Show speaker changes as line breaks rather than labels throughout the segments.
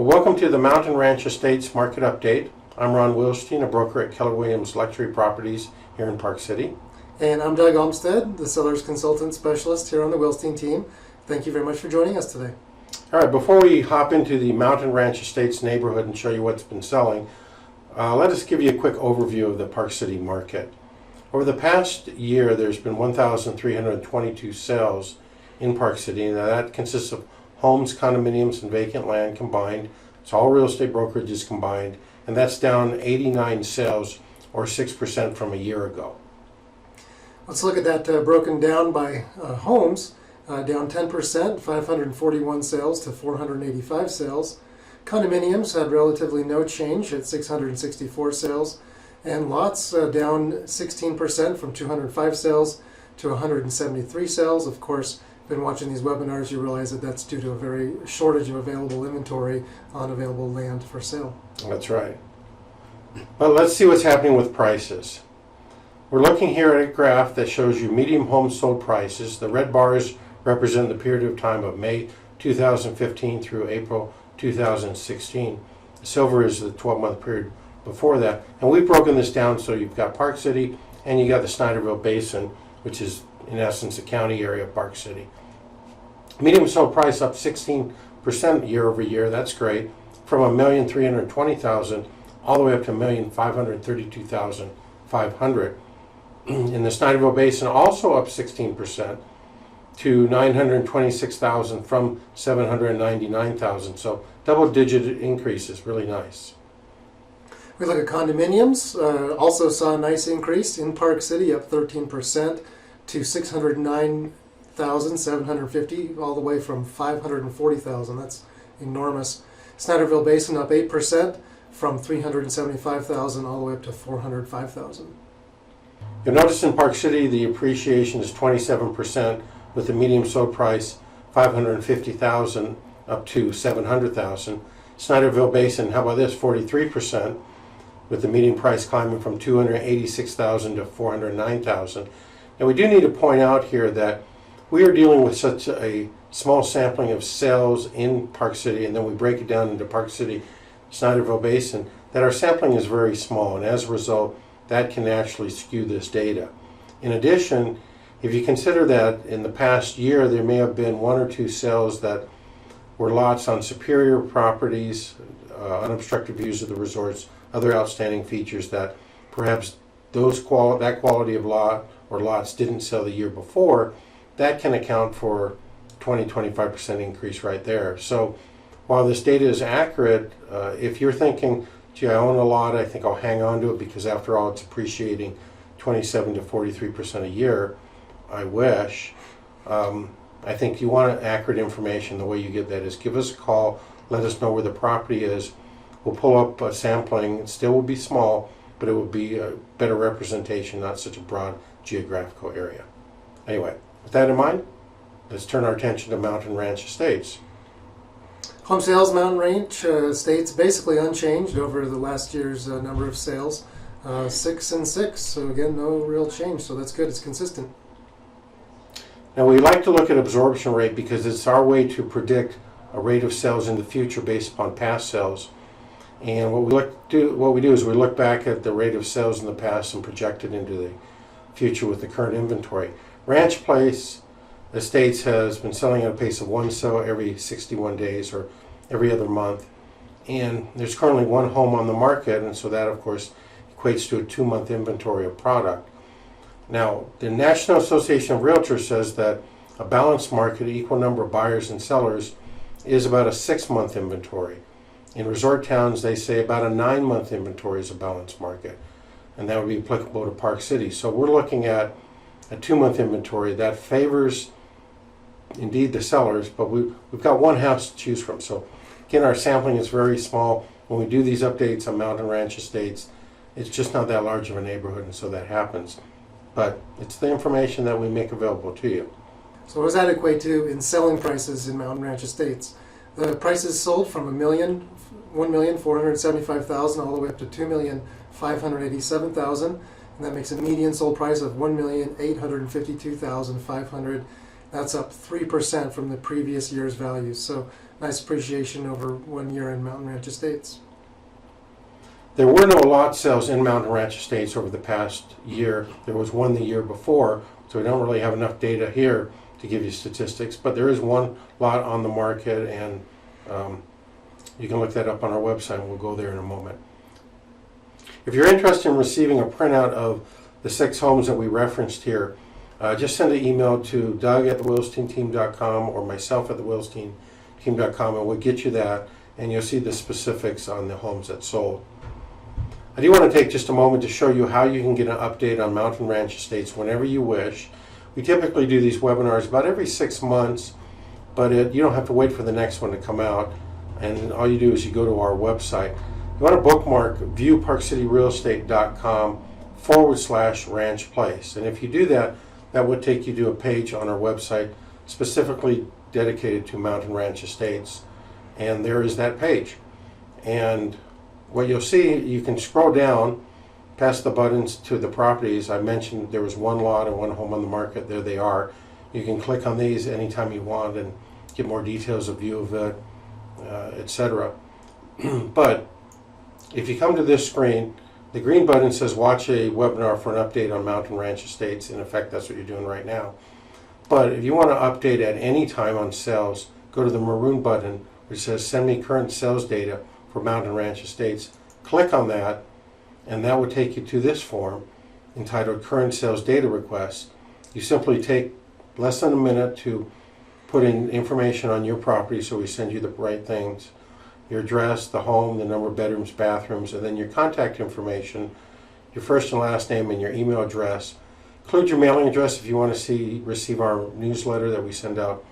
Well, welcome to the Mountain Ranch Estates Market Update. I'm Ron Wilstein, a broker at Keller Williams Luxury Properties here in Park City.
And I'm Doug Olmstead, the Sellers Consultant Specialist here on the Wilstein team. Thank you very much for joining us today.
All right, before we hop into the Mountain Ranch Estates neighborhood and show you what's been selling, let us give you a quick overview of the Park City market. Over the past year, there's been 1,322 sales in Park City, and that consists of homes, condominiums, and vacant land combined. It's all real estate brokerages combined, and that's down 89 sales, or 6% from a year ago.
Let's look at that broken down by homes. Down 10%, 541 sales to 485 sales. Condominiums had relatively no change at 664 sales. And lots down 16% from 205 sales to 173 sales. Of course, been watching these webinars, you realize that that's due to a very shortage of available inventory on available land for sale.
That's right. But let's see what's happening with prices. We're looking here at a graph that shows you medium home sold prices. The red bars represent the period of time of May 2015 through April 2016. The silver is the 12-month period before that. And we've broken this down so you've got Park City and you got the Snyderville Basin, which is in essence the county area of Park City. Medium sold price up 16% year over year. That's great. From $1,320,000 all the way up to $1,532,500. In the Snyderville Basin, also up 16% to $926,000 from $799,000. So double-digit increases, really nice.
We look at condominiums. Also saw a nice increase in Park City, up 13% to $609,750, all the way from $540,000. That's enormous. Snyderville Basin up 8% from $375,000 all the way up to $405,000.
You'll notice in Park City the appreciation is 27%, with the medium sold price $550,000 up to $700,000. Snyderville Basin, how about this, 43%, with the median price climbing from $286,000 to $409,000. Now we do need to point out here that we are dealing with such a small sampling of sales in Park City, and then we break it down into Park City, Snyderville Basin, that our sampling is very small, and as a result, that can actually skew this data. In addition, if you consider that in the past year there may have been one or two sales that were lots on superior properties, unobstructed views of the resorts, other outstanding features that perhaps that quality of lot or lots didn't sell the year before, that can account for 20-25% increase right there. So while this data is accurate, if you're thinking, gee, I own a lot, I think I'll hang on to it because after all it's appreciating 27 to 43% a year, I wish. I think you want accurate information. The way you get that is give us a call, let us know where the property is. We'll pull up a sampling. It still will be small, but it will be a better representation, not such a broad geographical area. Anyway, with that in mind, let's turn our attention to Mountain Ranch Estates.
Home sales, Mountain Ranch Estates, basically unchanged over the last year's number of sales. 6 and 6, so again, no real change, so that's good, it's consistent.
Now we like to look at absorption rate because it's our way to predict a rate of sales in the future based upon past sales. And what we do is we look back at the rate of sales in the past and project it into the future with the current inventory. Ranch Place Estates has been selling at a pace of one sale every 61 days or every other month. And there's currently one home on the market, and so that of course equates to a 2-month inventory of product. Now, the National Association of Realtors says that a balanced market, equal number of buyers and sellers, is about a 6-month inventory. In resort towns, they say about a 9-month inventory is a balanced market, and that would be applicable to Park City. So we're looking at a 2-month inventory that favors, indeed, the sellers, but we've got one house to choose from. So again, our sampling is very small. When we do these updates on Mountain Ranch Estates, it's just not that large of a neighborhood, and so that happens. But it's the information that we make available to you.
So what does that equate to in selling prices in Mountain Ranch Estates? The prices sold from $1,475,000 all the way up to $2,587,000, and that makes a median sold price of $1,852,500. That's up 3% from the previous year's values. So nice appreciation over 1 year in Mountain Ranch Estates.
There were no lot sales in Mountain Ranch Estates over the past year. There was one the year before, so we don't really have enough data here to give you statistics, but there is one lot on the market, and you can look that up on our website, and we'll go there in a moment. If you're interested in receiving a printout of the 6 homes that we referenced here, just send an email to Doug@thewilsteinteam.com or myself at thewilsteinteam.com, and we'll get you that, and you'll see the specifics on the homes that sold. I do want to take just a moment to show you how you can get an update on Mountain Ranch Estates whenever you wish. We typically do these webinars about every 6 months, but you don't have to wait for the next one to come out, and all you do is you go to our website. You want to bookmark BuyParkCityRealEstate.com/Ranch Place, and if you do that, that would take you to a page on our website specifically dedicated to Mountain Ranch Estates, and there is that page. And what you'll see, you can scroll down past the buttons to the properties. I mentioned there was 1 lot and 1 home on the market. There they are. You can click on these anytime you want and get more details, a view of it, etc. But if you come to this screen, the green button says watch a webinar for an update on Mountain Ranch Estates. In effect, that's what you're doing right now. But if you want to update at any time on sales, go to the maroon button which says send me current sales data for Mountain Ranch Estates. Click on that, and that would take you to this form entitled Current Sales Data Request. You simply take less than a minute to put in information on your property, so we send you the right things: your address, the home, the number of bedrooms, bathrooms, and then your contact information, your first and last name, and your email address. Include your mailing address if you want to receive our newsletter that we send out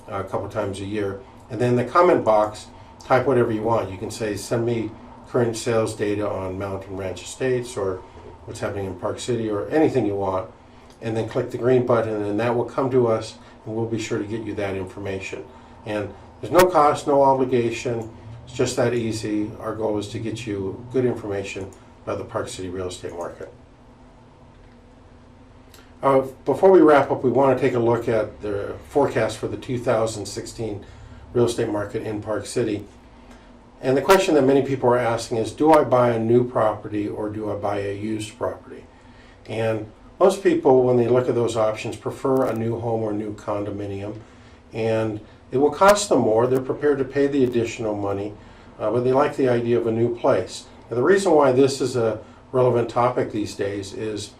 a couple times a year. And then the comment box, type whatever you want. You can say, send me current sales data on Mountain Ranch Estates, or what's happening in Park City, or anything you want. And then click the green button, and that will come to us, and we'll be sure to get you that information. And there's no cost, no obligation. It's just that easy. Our goal is to get you good information about the Park City real estate market. Before we wrap up, we want to take a look at the forecast for the 2016 real estate market in Park City. And the question that many people are asking is, do I buy a new property or do I buy a used property? And most people, when they look at those options, prefer a new home or new condominium. And it will cost them more. They're prepared to pay the additional money, but they like the idea of a new place. Now, the reason why this is a relevant topic these days is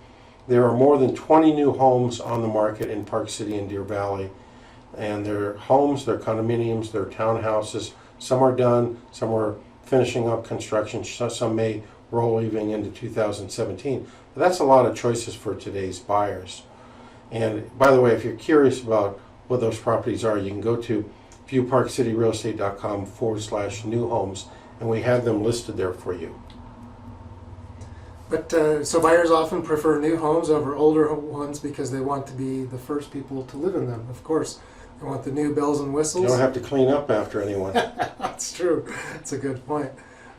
there are more than 20 new homes on the market in Park City and Deer Valley. And they're homes, they're condominiums, they're townhouses. Some are done, some are finishing up construction, some may roll even into 2017. But that's a lot of choices for today's buyers. And by the way, if you're curious about what those properties are, you can go to BuyParkCityRealEstate.com/new homes, and we have them listed there for you.
But so buyers often prefer new homes over older ones because they want to be the first people to live in them. Of course, they want the new bells and whistles.
You don't have to clean up after anyone.
That's true. That's a good point.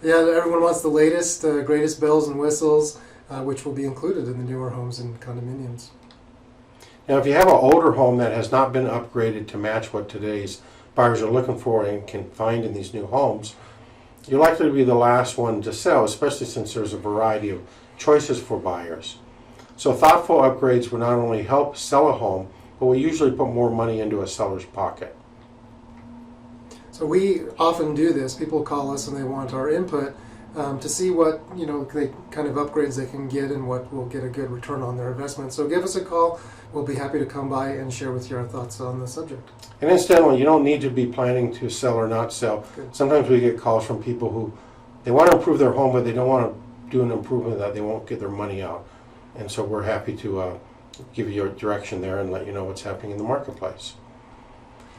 Yeah, everyone wants the latest, greatest bells and whistles, which will be included in the newer homes and condominiums.
Now, if you have an older home that has not been upgraded to match what today's buyers are looking for and can find in these new homes, you're likely to be the last one to sell, especially since there's a variety of choices for buyers. So thoughtful upgrades will not only help sell a home, but will usually put more money into a seller's pocket.
So we often do this. People call us and they want our input to see what they kind of upgrades they can get and what will get a good return on their investment. So give us a call. We'll be happy to come by and share with you our thoughts on the subject.
And incidentally, you don't need to be planning to sell or not sell.
Good.
Sometimes we get calls from people who they want to improve their home, but they don't want to do an improvement that they won't get their money out. And so we're happy to give you a direction there and let you know what's happening in the marketplace.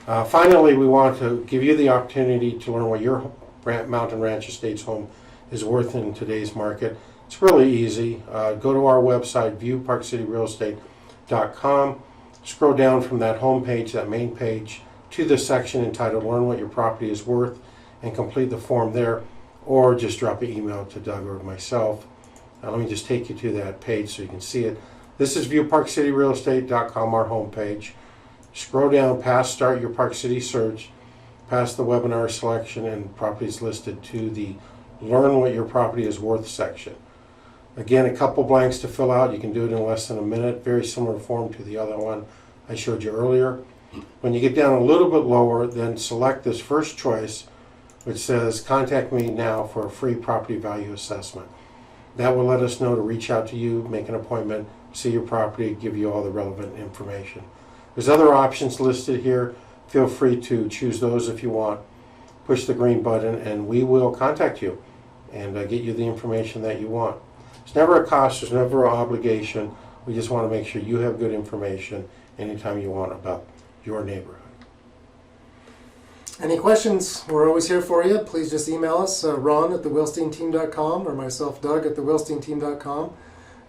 Finally, we want to give you the opportunity to learn what your Mountain Ranch Estates home is worth in today's market. It's really easy. Go to our website, BuyParkCityRealEstate.com. Scroll down from that home page, that main page, to the section entitled Learn What Your Property is Worth, and complete the form there, or just drop an email to Doug or myself. Let me just take you to that page so you can see it. This is BuyParkCityRealEstate.com, our home page. Scroll down past Start Your Park City Search, past the webinar selection and properties listed to the Learn What Your Property is Worth section. Again, a couple blanks to fill out. You can do it in less than a minute. Very similar form to the other one I showed you earlier. When you get down a little bit lower, then select this first choice, which says contact me now for a free property value assessment. That will let us know to reach out to you, make an appointment, see your property, give you all the relevant information. There's other options listed here. Feel free to choose those if you want. Push the green button and we will contact you and get you the information that you want. It's never a cost, there's never an obligation. We just want to make sure you have good information anytime you want about your neighborhood.
Any questions? We're always here for you. Please just email us, Ron at thewilsteinteam.com, or myself, Doug at thewilsteinteam.com.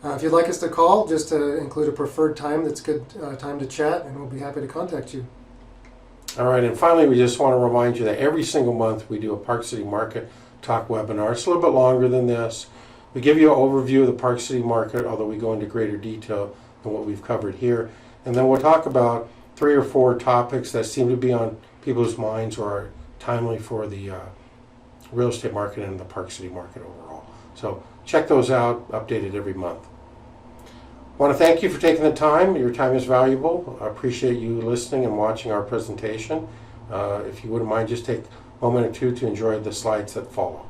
If you'd like us to call, just include a preferred time that's good time to chat, and we'll be happy to contact you.
All right, and finally, we just want to remind you that every single month we do a Park City Market Talk webinar. It's a little bit longer than this. We give you an overview of the Park City Market, although we go into greater detail than what we've covered here. And then we'll talk about 3 or 4 topics that seem to be on people's minds or are timely for the real estate market and the Park City market overall. So check those out, updated every month. I want to thank you for taking the time. Your time is valuable. I appreciate you listening and watching our presentation. If you wouldn't mind, just take a moment or two to enjoy the slides that follow.